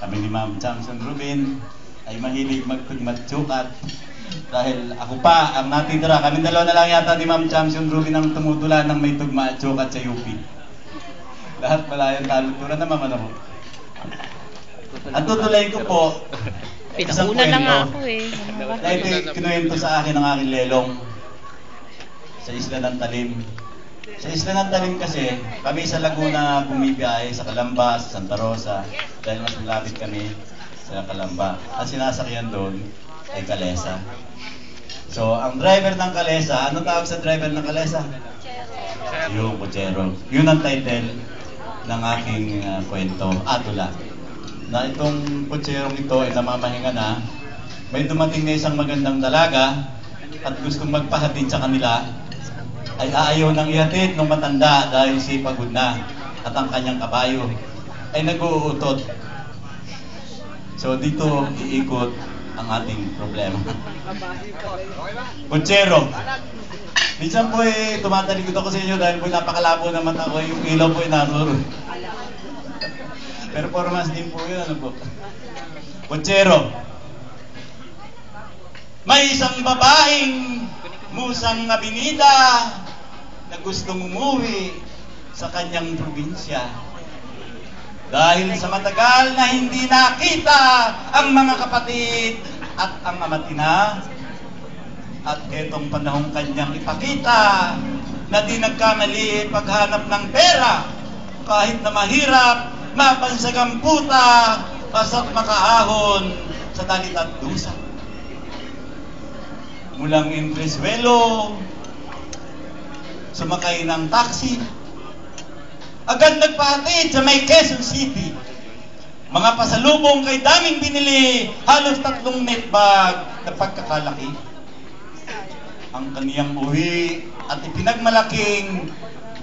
Kami ni Ma'am Jamson Rubin ay mahilig magtugmat-sukat. Dahil ako pa ang natitira. Kami dalawa na lang yata ni Ma'am Jamson Rubin ang tumutula ng may tugma at sukat sa UP. Lahat pala yung kaluturan na mamano ko. At tutulayin ko po isang Pinauna lang kwento. ako eh. Dahil kinuwento sa akin ng aking lelong sa Isla ng Talim. Sa Isla ng Talim kasi, kami sa Laguna bumibiyahe sa Calamba, sa Santa Rosa, dahil mas malapit kami sa Calamba. At sinasakyan doon ay Calesa. So, ang driver ng Calesa, ano tawag sa driver ng Calesa? Yung kutsero. Yun ang title ng aking kwento, Atula. Na itong kutserong ito ay namamahinga na, may dumating na isang magandang dalaga at gustong magpahatid sa kanila, ay aayaw ng ihatid ng matanda dahil siya pagod na at ang kanyang kabayo ay nag-uutot. So dito iikot ang ating problema. Kutsero. Minsan po tumatalikod ako sa inyo dahil po napakalabo ng mata ko, yung ilaw po naruro. Performance din po yun, ano po. Kutsero. May isang babaeng musang abinida na gustong umuwi sa kanyang probinsya. Dahil sa matagal na hindi nakita ang mga kapatid at ang amatina, at etong panahong kanyang ipakita na di nagkamali paghanap ng pera, kahit na mahirap, mapansagang puta, basta't makaahon sa dalit at dusa. Mulang Indreswelo, sumakay ng taxi, agad nagpahatid sa may Quezon City. Mga pasalubong kay daming binili, halos 3 net bag na pagkakalaki. Ang kaniyang uwi at ipinagmalaking,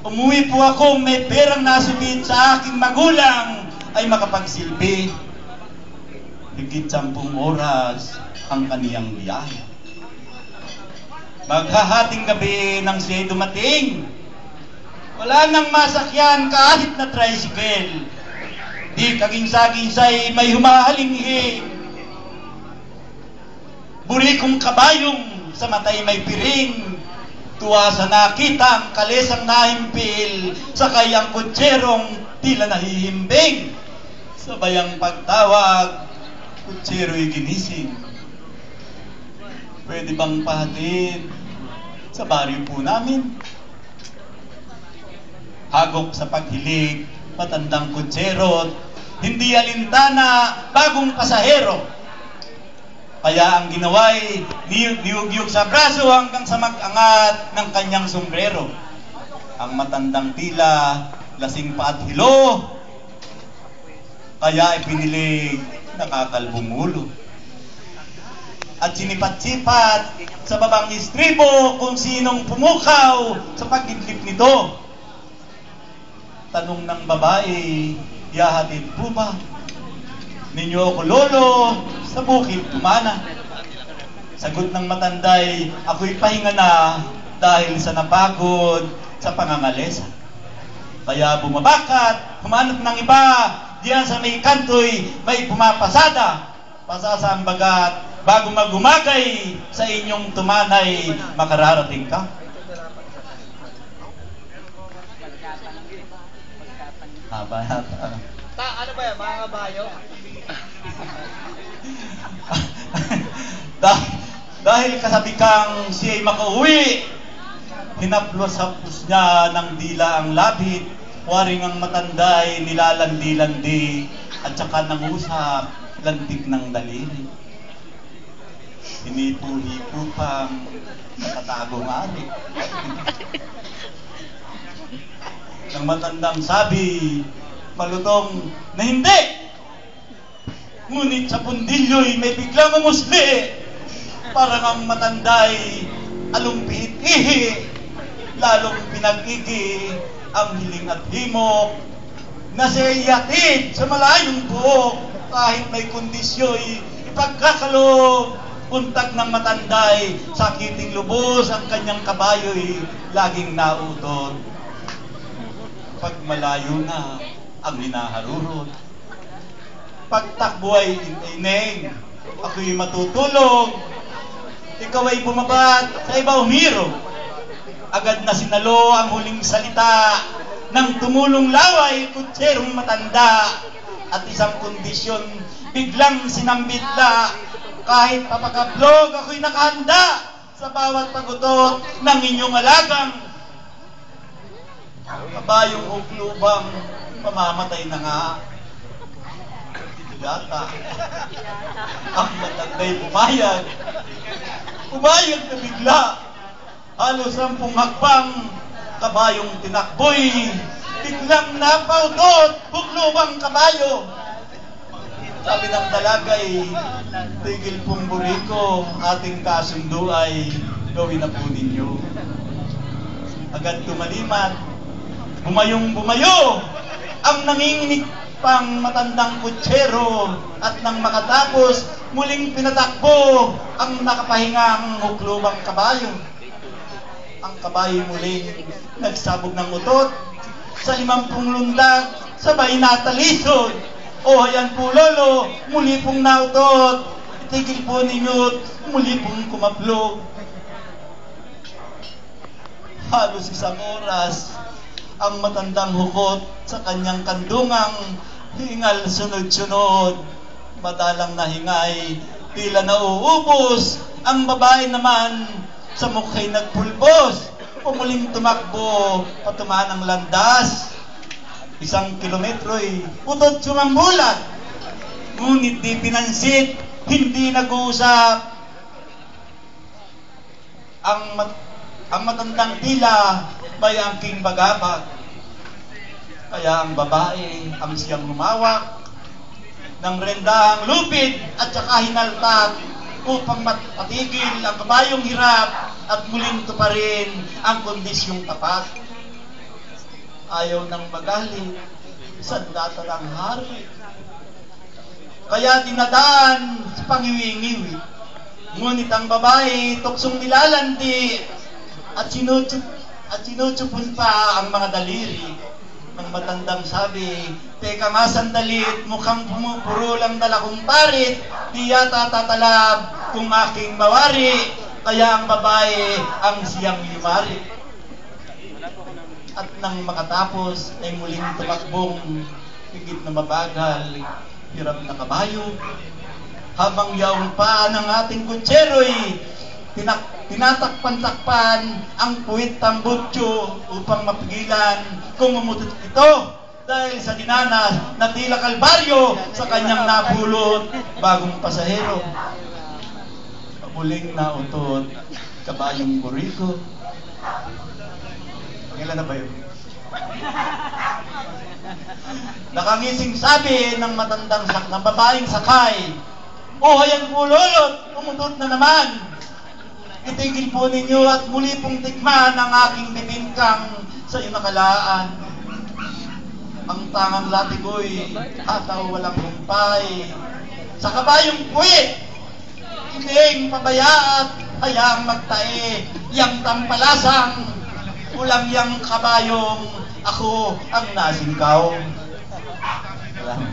umuwi po ako may perang nasubit sa aking magulang ay makapagsilbi. Higit 10 oras ang kaniyang biyahe. Maghahating gabi nang siya'y dumating. Wala nang masakyan kahit na tricycle. Di kaging-saginsay may humahalinghi. Burikong kabayong sa matay may piring. Tuwa sa nakita ang kalesang nahimpil. Sakay ang kutserong tila nahihimbing. Sabayang pagtawag, kutsero'y ginising. Pwede bang pahatid sa baryo po namin? Hagok sa paghilig, matandang kutsero, hindi alintana, bagong pasahero. Kaya ang ginawa'y niyug-yug sa braso hanggang sa mag-angat ng kanyang sombrero. Ang matandang tila, lasing pa at hilo, kaya ipinilig, nakakalbong ulo. At sinipat-sipat sa babang istribo kung sinong pumukaw sa pagidlip nito. Tanong ng babae, yahatid po ba ninyo ako lolo sa bukid tumana? Sagot ng matanday, ako'y pahinga na dahil sa napagod sa pangangalesa. Kaya bumabakat, humanap ng iba, diyan sa may kantoy may pumapasada. Pasasang bagat, bago magumagay sa inyong tumanay, makararating ka. Haba yata. Ano ba yan? Mga kabayo? Dahil kasabi kang siya'y makauwi, hinaplos-haplos niya ng dila ang labit, waring ang matanday nilalandi-landi, at saka nangusap, lantik ng daliri. Hinipo-hipo pang nakatagong ari. Nang matandang sabi, malutong na hindi. Ngunit sa pundilyo'y may biglang umusli. Parang ang matanday alumpihit-ihi, lalong pinag-igi ang hiling at himok na siya'y yatid sa malayong buhok kahit may kondisyo'y ipagkakalob. Untag ng matanday, sakiting lubos ang kanyang kabayo'y laging nautot. Pag malayo na ang hinaharurot, Pagtakbo ay ineng, ako'y matutulog, ikaw ay bumabat, sa iba umiro. Agad na sinalo ang huling salita ng tumulong laway, kutserong matanda. At isang kondisyon, biglang sinambitla, kahit papakablog, ako'y nakahanda sa bawat pagutot ng inyong alagang kabayong uklubang mamamatay na nga. Yata ang matanda'y pumayag na bigla, halos 10 hakbang, kabayong tinakboy, biglang napautot, buklubang kabayo. Sabi ng dalagay, tigil pong buriko, ating kasundo ay gawin na po ninyo. Agad tumalimat, bumayong-bumayo ang nanginginig pang matandang kutsero, at nang makatapos, muling pinatakbo ang nakapahingang huklubang kabayo. Ang kabayo muling nagsabog ng utot, sa 50 lundag, sabay natalisod. O ayan po lolo, muli pong nautot, itigil po ninyo't muli pong kumaplog. Halos 1 oras, ang matandang hukot sa kanyang kandungang hingal sunod-sunod. Madalang na hingay, tila nauubos. Ang babae naman sa mukha'y nagpulbos, pumuling tumakbo patumaan ang landas. 1 kilometro'y utot sumambulat, ngunit di pinansit, hindi nag-uusap. Ang matandang tila may angking bagabag, kaya ang babae ang siyang humawak ng rendahang lupit at saka hinaltat upang mapatigil ang kabayong hirap at muling tuparin ang kondisyong tapat. Ayaw nang magalit, sandata ng hari, kaya dinadaan sa pangiwi-ngiwi. Ngunit ang babae tuksong nilalandi at sinutsupan pa ang mga daliri. Ang matandang sabi, teka nga sandalit, mukhang pumupuro lang dala kong parit, di yata tatalab kung aking mawari. Kaya ang babae ang siyang yumari. At nang makatapos ay muling tumakbong higit na mabagal, hirap na kabayo. Habang yaong pa ng ating kutsero'y tinatakpan-takpan ang puwit tambutso upang mapigilan kung umutot ito dahil sa dinanas na tila kalbaryo sa kanyang napulot bagong pasahero. Muling nautot, kabayong buriko. Ilan na ba yun? Nakangising sabi ng matandang ng babaeng sakay, "Oh, ayan po lolot, umutot na naman. Itigil po ninyo at muli pong tikman ang aking bibingkang sa iyo nakalaan. Ang tangang latigoy, hataw walang humpay. Sa kabayong puwit, hindi pabayaat, hayaang magtae, yang tampalasang, ulang yang kabayong, ako ang nasingkaw." Salamat.